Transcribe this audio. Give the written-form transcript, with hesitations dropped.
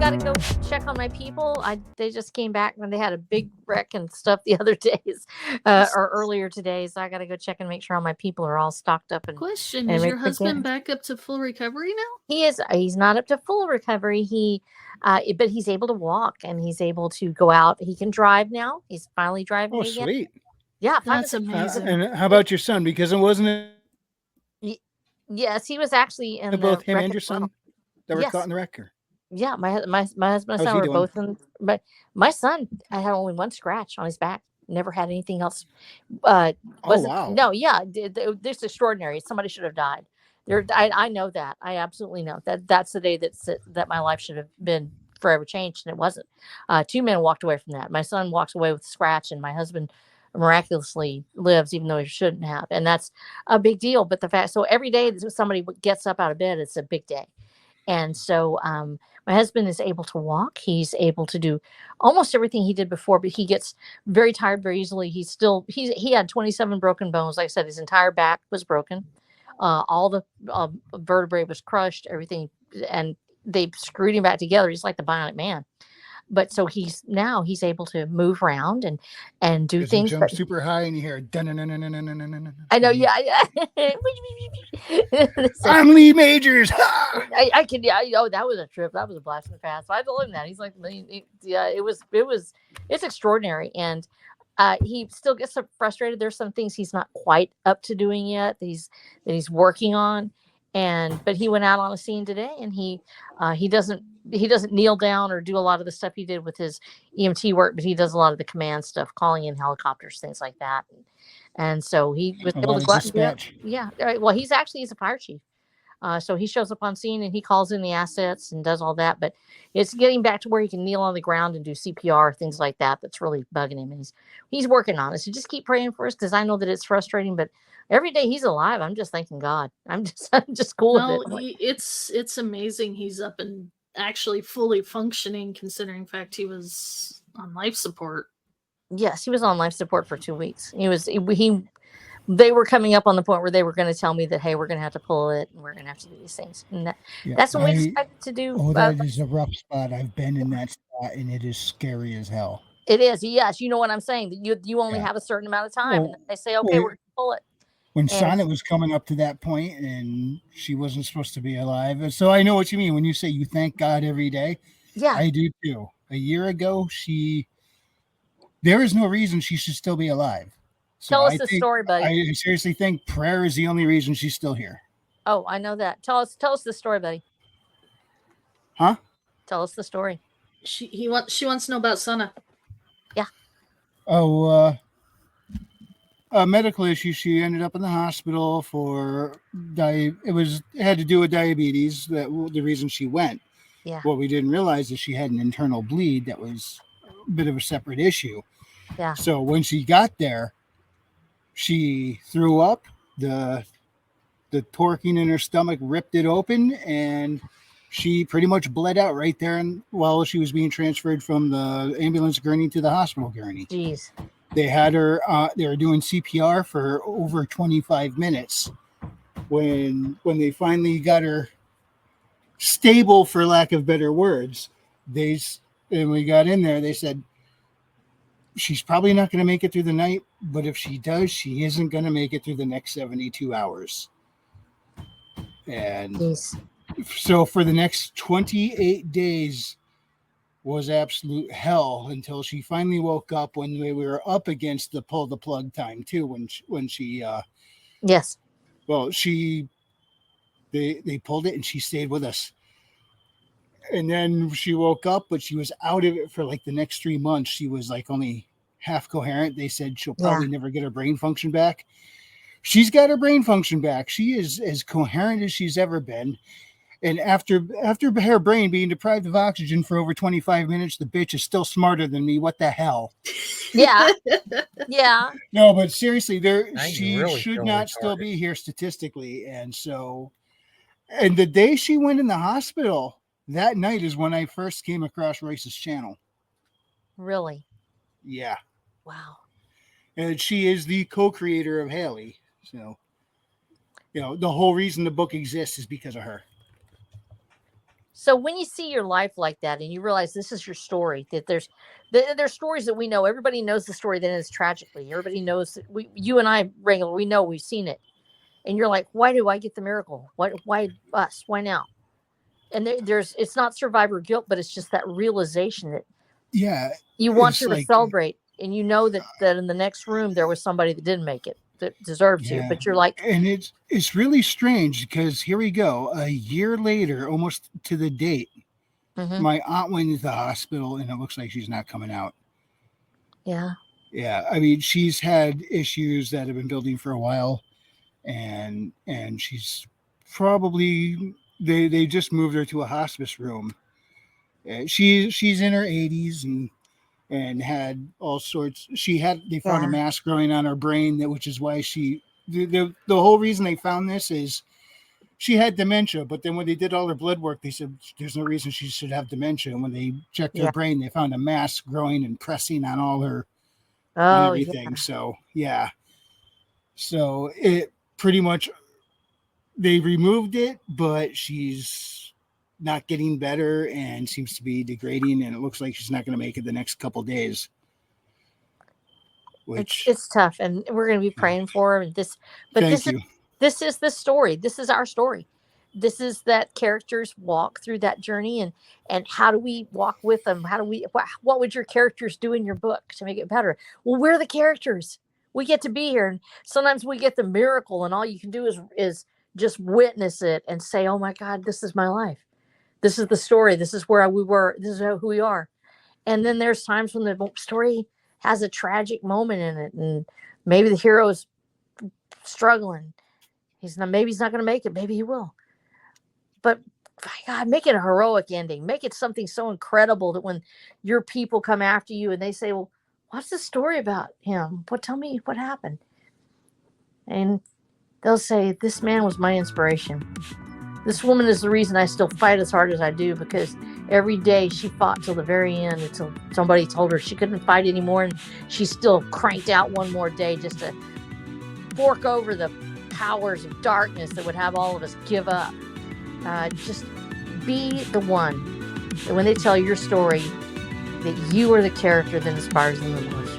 gotta go check on my people. They just came back when they had a big wreck and stuff the other days, or earlier today. So I gotta go check and make sure all my people are all stocked up Question: and Is ready your for husband dinner. back up to full recovery now? He is. He's not up to full recovery. But he's able to walk and he's able to go out. He can drive now. He's finally driving Oh, again. sweet. Yeah, finally. That's amazing. And how about your son? Because it wasn't Y- Yes, he was actually in both the him wreck and as your son well. that were caught Yes. in the wreck? Or Yeah, my husband and how's son he were doing? both in, but my son, I had only one scratch on his back. Never had anything else. Oh, Wasn't wow. no, yeah, this is extraordinary. Somebody should have died. I know that. I absolutely know that. That's the day that my life should have been forever changed, and it wasn't. Two men walked away from that. My son walks away with a scratch, and my husband miraculously lives, even though he shouldn't have, and that's a big deal. But the fact, so every day that somebody gets up out of bed, it's a big day. And so my husband is able to walk. He's able to do almost everything he did before, but he gets very tired very easily. He had 27 broken bones. Like I said, his entire back was broken. All the vertebrae was crushed, everything, and they screwed him back together. He's like the Bionic Man. But so he's able to move around and do Because he things. But jumps super high and you hear I know, and yeah, yeah. So I'm Lee Majors. Ha! I can, yeah. Oh, that was a trip. That was a blast from the past. So I told him that. He's like, yeah, it's extraordinary. And he still gets so frustrated. There's some things he's not quite up to doing yet. That he's working on. But he went out on a scene today, and he doesn't kneel down or do a lot of the stuff he did with his EMT work, but he does a lot of the command stuff, calling in helicopters, things like that. And so he was A able lot to of go out and do it. dispatch. Yeah. Well, he's a fire chief. So he shows up on scene and he calls in the assets and does all that. But it's getting back to where he can kneel on the ground and do CPR, things like that. That's really bugging him. And he's working on it. So just keep praying for us, because I know that it's frustrating. But every day he's alive, I'm just thanking God. I'm just cool with it. No, it's amazing he's up and actually fully functioning, considering fact he was on life support. Yes, he was on life support for 2 weeks. They were coming up on the point where they were going to tell me that, hey, we're going to have to pull it and we're going to have to do these things. And Yeah, that's what we decided to do. that is a rough spot. I've been in that spot, and it is scary as hell. It is. Yes. You know what I'm saying? That you only Yeah. have a certain amount of time, and Well, then they say, okay, we're going to pull it. when And Sonnet was coming up to that point, and she wasn't supposed to be alive. And so I know what you mean when you say you thank God every day. yeah, I do too. A year ago, there is no reason she should still be alive. So tell us I the think story, buddy. I seriously think prayer is the only reason she's still here. Oh, I know that. Tell us the story, buddy. Huh? Tell us the story. She wants to know about Sana. Yeah. Oh, a medical issue. She ended up in the hospital for it had to do with diabetes. That the reason she went. Yeah. What we didn't realize is she had an internal bleed that was a bit of a separate issue. Yeah. So when she got there, she threw up. The torquing in her stomach ripped it open, and she pretty much bled out right there. And while she was being transferred from the ambulance gurney to the hospital gurney, Jeez. they had her. They were doing CPR for over 25 minutes. When they finally got her stable, for lack of better words, and we got in there, they said she's probably not going to make it through the night, but if she does, she isn't going to make it through the next 72 hours. And Jeez. so for the next 28 days was absolute hell until she finally woke up when we were up against the pull the plug time too. When she Yes. well, they pulled it and she stayed with us. And then she woke up, but she was out of it for like the next 3 months. She was like only half coherent. They said she'll probably never get her brain function back. She's got her brain function back. She is as coherent as she's ever been. And after her brain being deprived of oxygen for over 25 minutes, the bitch is still smarter than me. What the hell? Yeah. Yeah. No, but seriously, she really should feel not still retarded. be here statistically. And the day she went in the hospital, that night is when I first came across Royce's channel. Really. Yeah. Wow. And she is the co-creator of Haley. So, the whole reason the book exists is because of her. So when you see your life like that and you realize this is your story, that there's stories that we know, everybody knows the story that ends tragically. Everybody knows that you and I regular, we know, we've seen it. And you're like, why do I get the miracle? Why us? Why now? And it's not survivor guilt, but it's just that realization that you want her to celebrate, and you know that in the next room there was somebody that didn't make it, that deserved to, but you're like, and it's really strange because here we go, a year later, almost to the date, my aunt went into the hospital and it looks like she's not coming out. Yeah. I mean, she's had issues that have been building for a while, and she's probably they just moved her to a hospice room. She's in her 80s and had all sorts. They found a mass growing on her brain, which is why the whole reason they found this is she had dementia. But then when they did all her blood work, they said there's no reason she should have dementia. And when they checked her brain, they found a mass growing and pressing on all her and everything. Yeah. So it pretty much, they removed it, but she's not getting better and seems to be degrading, and it looks like she's not going to make it the next couple days. Which it's tough, and we're going to be praying for her. And this is the story. This is our story. This is that characters walk through that journey, and how do we walk with them? What would your characters do in your book to make it better? Well, we're the characters. We get to be here, and sometimes we get the miracle, and all you can do is just witness it and say, oh my God, this is my life. This is the story. This is where we were. This is who we are. And then there's times when the story has a tragic moment in it, and maybe the hero is struggling. Maybe he's not going to make it. Maybe he will. But God, make it a heroic ending. Make it something so incredible that when your people come after you and they say, well, what's the story about him? Tell me what happened. And they'll say, this man was my inspiration. This woman is the reason I still fight as hard as I do, because every day she fought till the very end, until somebody told her she couldn't fight anymore, and she still cranked out one more day just to fork over the powers of darkness that would have all of us give up. Just be the one that when they tell your story, that you are the character that inspires them the most.